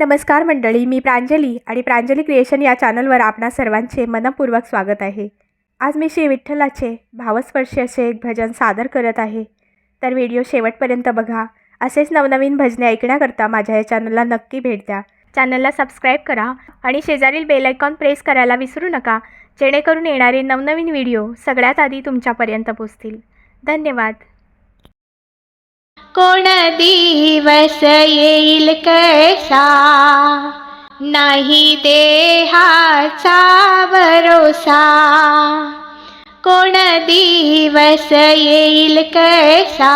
नमस्कार मंडळी, मी प्रांजली आणि प्रांजली क्रिएशन या चॅनलवर आपणा सर्वांचे मनपूर्वक स्वागत आहे। आज मी श्री विठ्ठलाचे भावस्पर्शी असे एक भजन सादर करत आहे, तर व्हिडिओ शेवटपर्यंत बघा। असेच नवनवीन भजने ऐकण्याकरता माझ्या या चॅनलला नक्की भेट द्या। चॅनलला सबस्क्राईब करा आणि शेजारील बेल आयकॉन प्रेस करायला विसरू नका, जेणेकरून येणारे नवनवीन व्हिडिओ सगळ्यात आधी तुमच्यापर्यंत पोहोचतील। धन्यवाद। कोण दिवस येईल कैसा, नाही देहाचा भरोसा। कोण दिवस येईल कैसा,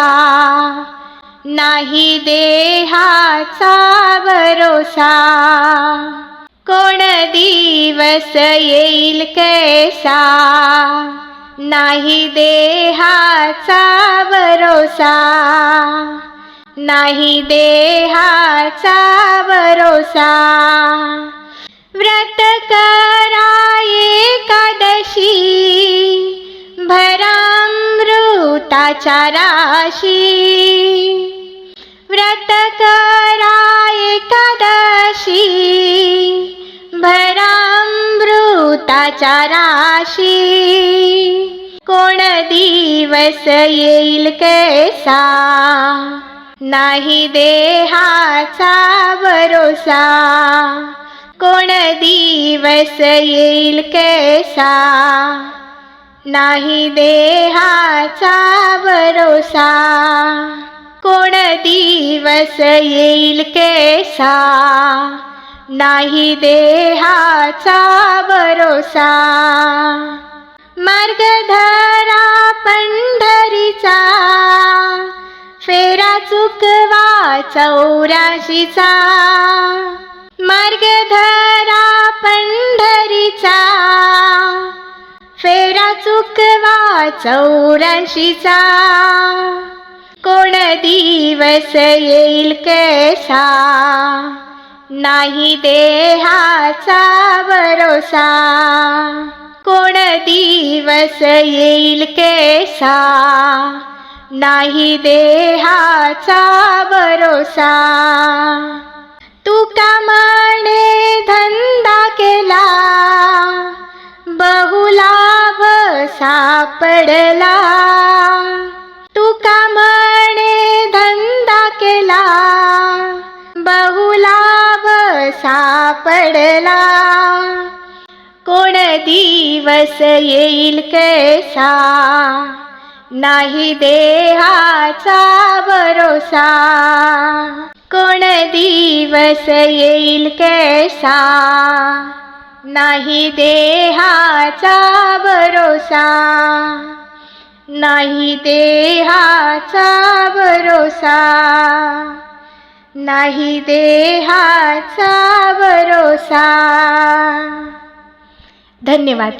नाही देहाचा भरोसा। कोण दिवस येईल कैसा, नाही देहाचा भरोसा। नाही देहाचा भरोसा। व्रत करा एकादशी, भरामृताच्या राशी। व्रत करा एकादशी, भरामृताच्या राशी। कोण दिवस येईल कैसा, नाही देहाचा भरोसा। कोण दिवस येईल कैसा, नाही देहाचा भरोसा। कोण दिवस येईल कैसा, नाही देहाचा भरोसा। मार्ग धरा पंढरीचा, फेरा चुकवा चौराशीचा। मार्ग धरा पंढरीचा, फेरा चुकवा चौराशीचा। कोण दिवस येईल कैसा, नाही देहाचा भरोसा। कोण दिवस येईल कैसा, नाही देहाचा भरोसा। तुका म्हणे धंदा केला, बहुलाभ सापडला। तुका म्हणे धंदा केला, बहुलाभ सापडला। कोण दिवस येईल कैसा, नाही देहाचा भरोसा। कोण दिवस येईल कैसा, नाही देहाचा भरोसा। नाही देहाचा भरोसा। नाही देहाचा भरोसा। धन्यवाद।